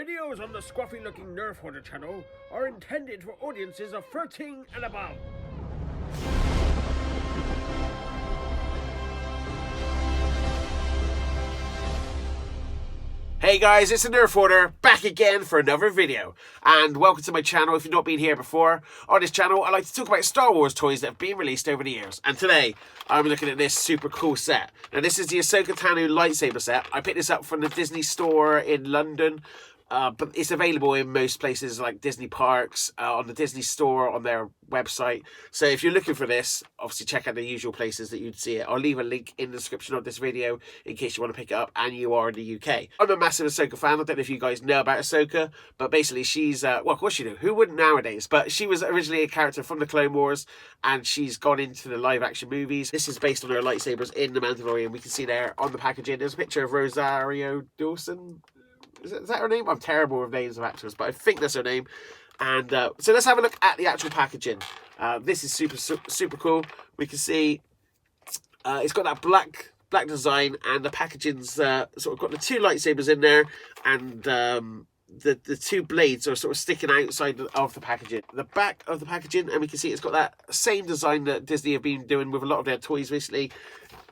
Videos on the Scruffy-Looking Nerf Hoarder channel are intended for audiences of 13 and above. Hey guys, it's the Nerf Hoarder, back again for another video. And welcome to my channel if you've not been here before. On this channel, I like to talk about Star Wars toys that have been released over the years. And today, I'm looking at this super cool set. Now this is the Ashoka Tano Lightsaber set. I picked this up from the Disney store in London. But it's available in most places like Disney parks, on the Disney store, on their website. So if you're looking for this, obviously check out the usual places that you'd see it. I'll leave a link in the description of this video in case you want to pick it up and you are in the UK. I'm a massive Ashoka fan. I don't know if you guys know about Ashoka, but basically she's, well, of course you do. Who wouldn't nowadays? But she was originally a character from the Clone Wars and she's gone into the live action movies. This is based on her lightsabers in The Mandalorian. We can see there on the packaging, there's a picture of Rosario Dawson. Is that her name? I'm terrible with names of actors, but I think that's her name. And so let's have a look at the actual packaging. This is super cool. We can see it's got that black design, and the packaging's sort of got the two lightsabers in there, and the two blades are sort of sticking outside of the packaging. The back of the packaging, and we can see it's got that same design that Disney have been doing with a lot of their toys recently.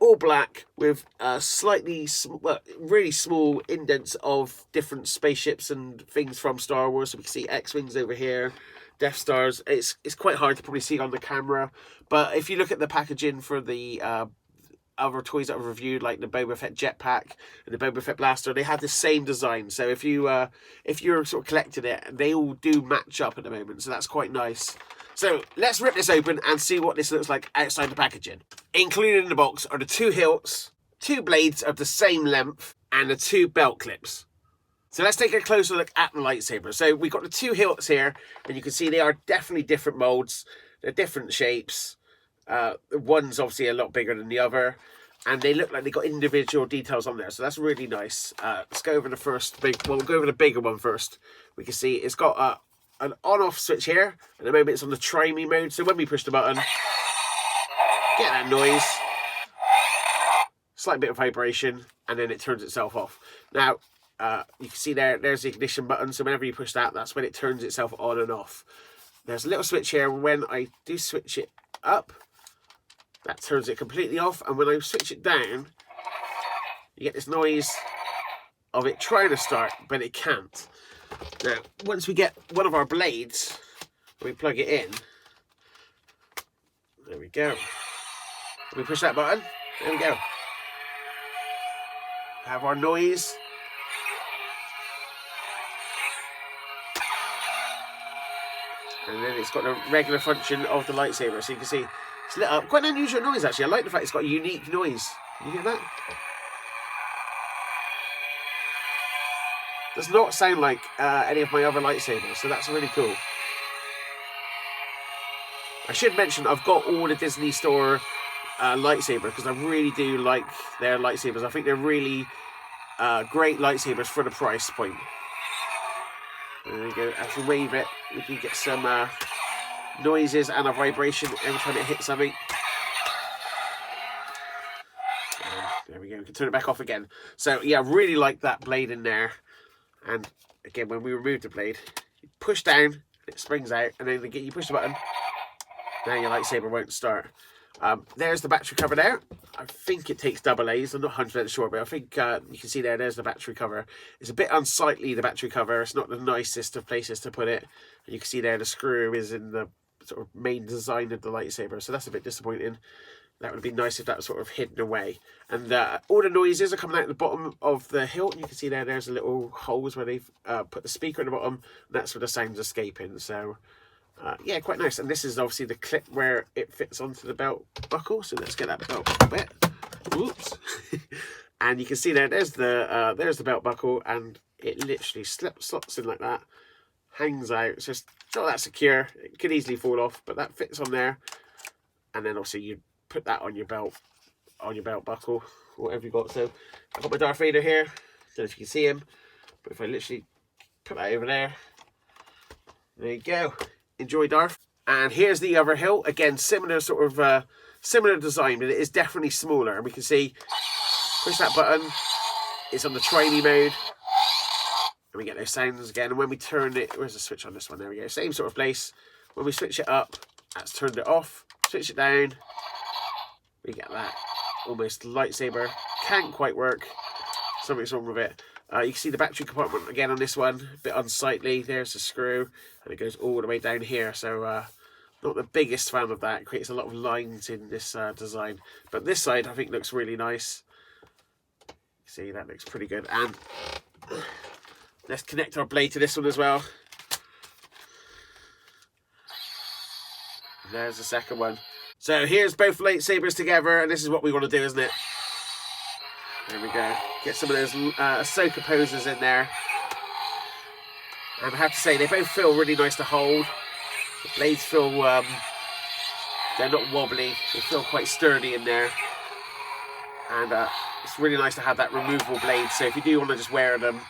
All black with really small indents of different spaceships and things from Star Wars. So we can see X-Wings over here, Death Stars. It's quite hard to probably see on the camera. But if you look at the packaging for the other toys that I've reviewed, like the Boba Fett jetpack and the Boba Fett blaster, they have the same design. So if you're sort of collecting it, they all do match up at the moment. So that's quite nice. So let's rip this open and see what this looks like outside the packaging. Included in the box are the two hilts, two blades of the same length, and the two belt clips. So let's take a closer look at the lightsaber. So we've got the two hilts here, and you can see they are definitely different molds. They're different shapes. One's obviously a lot bigger than the other, and they look like they got individual details on there. So that's really nice. Let's go over the first big. Well, we'll go over the bigger one first. We can see it's got an on-off switch here. At the moment, it's on the try me mode. So when we push the button, get that noise, slight bit of vibration, and then it turns itself off. Now, you can see there's the ignition button. So whenever you push that, that's when it turns itself on and off. There's a little switch here. When I do switch it up, that turns it completely off. And when I switch it down, you get this noise of it trying to start, but it can't. Now, once we get one of our blades, we plug it in. There we go. We push that button. There we go. Have our noise. And then it's got the regular function of the lightsaber. So you can see it's lit up. Quite an unusual noise, actually. I like the fact it's got a unique noise. Can you hear that? Does not sound like any of my other lightsabers, so that's really cool. I should mention I've got all the Disney Store lightsabers because I really do like their lightsabers. I think they're really great lightsabers for the price point. There we go. As we wave it, we can get some noises and a vibration every time it hits something. And there we go. We can turn it back off again. So yeah, I really like that blade in there. And again, when we remove the blade, you push down, it springs out, and then again you push the button. Now your lightsaber won't start. There's the battery cover there. I think it takes double A's. I'm not 100% sure, but I think you can see there's the battery cover. It's a bit unsightly, the battery cover. It's not the nicest of places to put it. And you can see there the screw is in the sort of main design of the lightsaber, so that's a bit disappointing. That would be nice if that was sort of hidden away. And all the noises are coming out the bottom of the hilt. You can see there's a little holes where they've put the speaker at the bottom. And that's where the sound's escaping. So, yeah, quite nice. And this is obviously the clip where it fits onto the belt buckle. So let's get that belt a bit. Oops. And you can see there's the belt buckle. And it literally slots in like that. Hangs out. It's just not that secure. It could easily fall off. But that fits on there. And then obviously you put that on your belt buckle, whatever you got. So I've got my Darth Vader here. Don't know if you can see him, but if I literally put that over there you go. Enjoy, Darth. And here's the other hilt. Again, similar sort of similar design, but it is definitely smaller. And we can see, push that button, it's on the try me mode. we get those sounds again. And when we turn it, where's the switch on this one? There we go. Same sort of place. When we switch it up, that's turned it off. Switch it down, we get that almost lightsaber. Can't quite work. Something's wrong with it. You can see the battery compartment again on this one. A bit unsightly. There's the screw. And it goes all the way down here. So not the biggest fan of that. It creates a lot of lines in this design. But this side I think looks really nice. See, that looks pretty good. And let's connect our blade to this one as well. There's the second one. So here's both lightsabers together, and this is what we want to do, isn't it? There we go. Get some of those Ahsoka poses in there. And I have to say, they both feel really nice to hold. The blades feel, they're not wobbly. They feel quite sturdy in there. And it's really nice to have that removable blade. So if you do want to just wear them,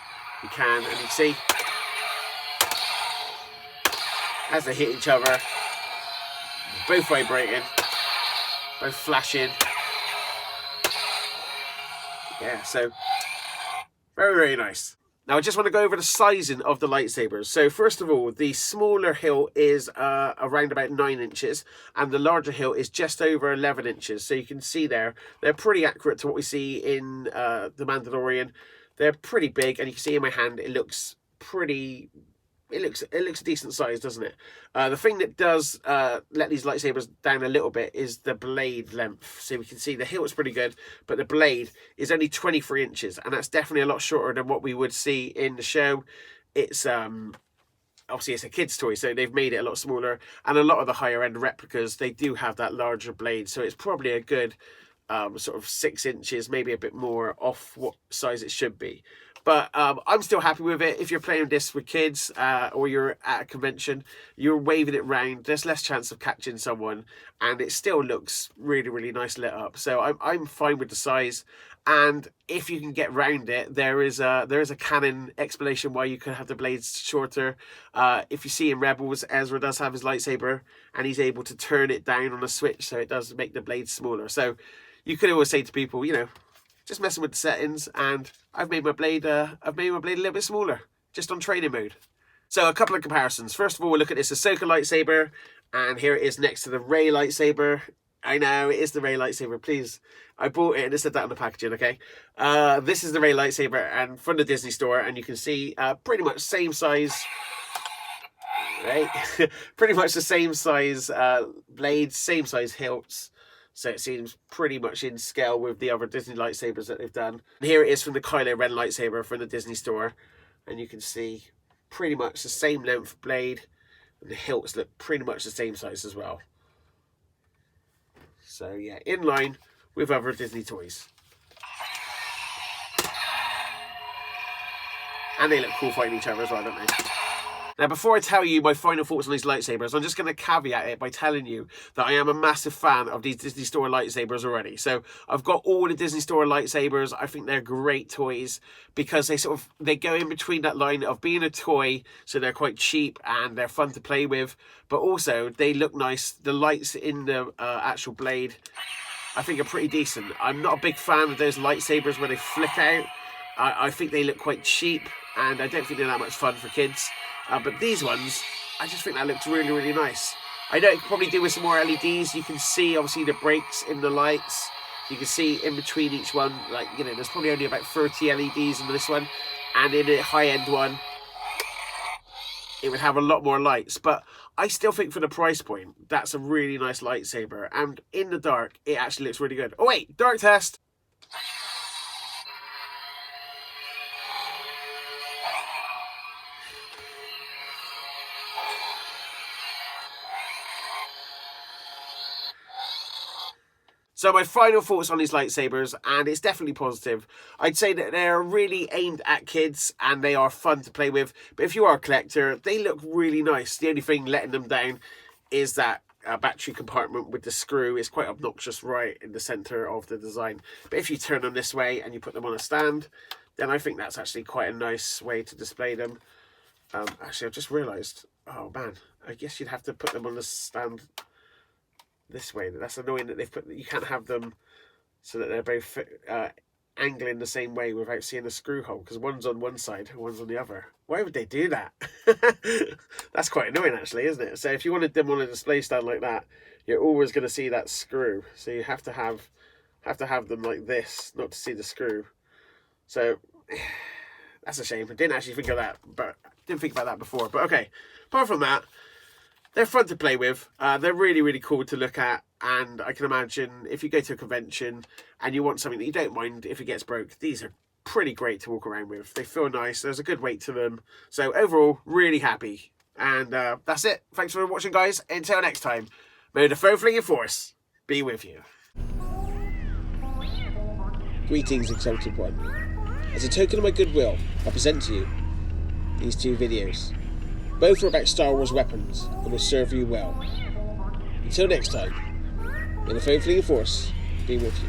you can. And you see, as they hit each other, both vibrating, both flashing. Yeah, so very, very nice. Now I just want to go over the sizing of the lightsabers. So first of all, the smaller hilt is around about 9 inches, and the larger hilt is just over 11 inches. So you can see there, they're pretty accurate to what we see in The Mandalorian. They're pretty big, and you can see in my hand, it looks pretty... It looks a decent size, doesn't it? The thing that does let these lightsabers down a little bit is the blade length. So we can see the hilt is pretty good, but the blade is only 23 inches, and that's definitely a lot shorter than what we would see in the show. It's obviously it's a kid's toy, so they've made it a lot smaller, and a lot of the higher end replicas, they do have that larger blade, so it's probably a good sort of 6 inches, maybe a bit more off what size it should be. But I'm still happy with it. If you're playing this with kids or you're at a convention, you're waving it round, there's less chance of catching someone, and it still looks really, really nice lit up. So I'm fine with the size. And if you can get round it, there is a canon explanation why you could have the blades shorter. If you see in Rebels, Ezra does have his lightsaber, and he's able to turn it down on a switch, so it does make the blades smaller. So you could always say to people, you know, just messing with the settings, and I've made my blade a little bit smaller, just on training mode. So a couple of comparisons. First of all, we'll look at this Ahsoka lightsaber, and here it is next to the Rey lightsaber. I know, it is the Rey lightsaber, please. I bought it and it said that on the packaging, okay? This is the Rey lightsaber, and from the Disney store, and you can see pretty much same size, right? Pretty much the same size blades, same size hilts. So it seems pretty much in scale with the other Disney lightsabers that they've done. And here it is from the Kylo Ren lightsaber from the Disney store. And you can see pretty much the same length blade. And the hilts look pretty much the same size as well. So yeah, in line with other Disney toys. And they look cool fighting each other as well, don't they? Now, before I tell you my final thoughts on these lightsabers, I'm just going to caveat it by telling you that I am a massive fan of these Disney Store lightsabers already. So I've got all the Disney Store lightsabers. I think they're great toys because they go in between that line of being a toy, so they're quite cheap and they're fun to play with, but also they look nice. The lights in the actual blade, I think, are pretty decent. I'm not a big fan of those lightsabers where they flick out. I think they look quite cheap, and I don't think they're that much fun for kids. But these ones, I just think that looks really, really nice. I know it could probably do with some more LEDs. You can see, obviously, the breaks in the lights. You can see in between each one, like, you know, there's probably only about 30 LEDs in this one. And in a high-end one, it would have a lot more lights. But I still think for the price point, that's a really nice lightsaber. And in the dark, it actually looks really good. Oh, wait, dark test. So my final thoughts on these lightsabers, and it's definitely positive. I'd say that they're really aimed at kids and they are fun to play with. But if you are a collector, they look really nice. The only thing letting them down is that battery compartment with the screw. Is quite obnoxious right in the centre of the design. But if you turn them this way and you put them on a stand, then I think that's actually quite a nice way to display them. Actually, I've just realised, oh man, I guess you'd have to put them on the stand this way. That's annoying that they've put, you can't have them so that they're both angling the same way without seeing the screw hole, because one's on one side and one's on the other. Why would they do that? That's quite annoying actually, isn't it? So if you wanted them on a display stand like that, you're always going to see that screw. So you have to have them like this not to see the screw. So that's a shame. I didn't actually think of that, but didn't think about that before. But okay, apart from that, they're fun to play with. They're really, really cool to look at. And I can imagine if you go to a convention and you want something that you don't mind if it gets broke, these are pretty great to walk around with. They feel nice. There's a good weight to them. So overall, really happy. And that's it. Thanks for watching, guys. Until next time, may the Furfling Force be with you. Greetings, Exalted One. As a token of my goodwill, I present to you these 2 videos. Both are about Star Wars weapons and will serve you well. Until next time, may the Furfling Force be with you.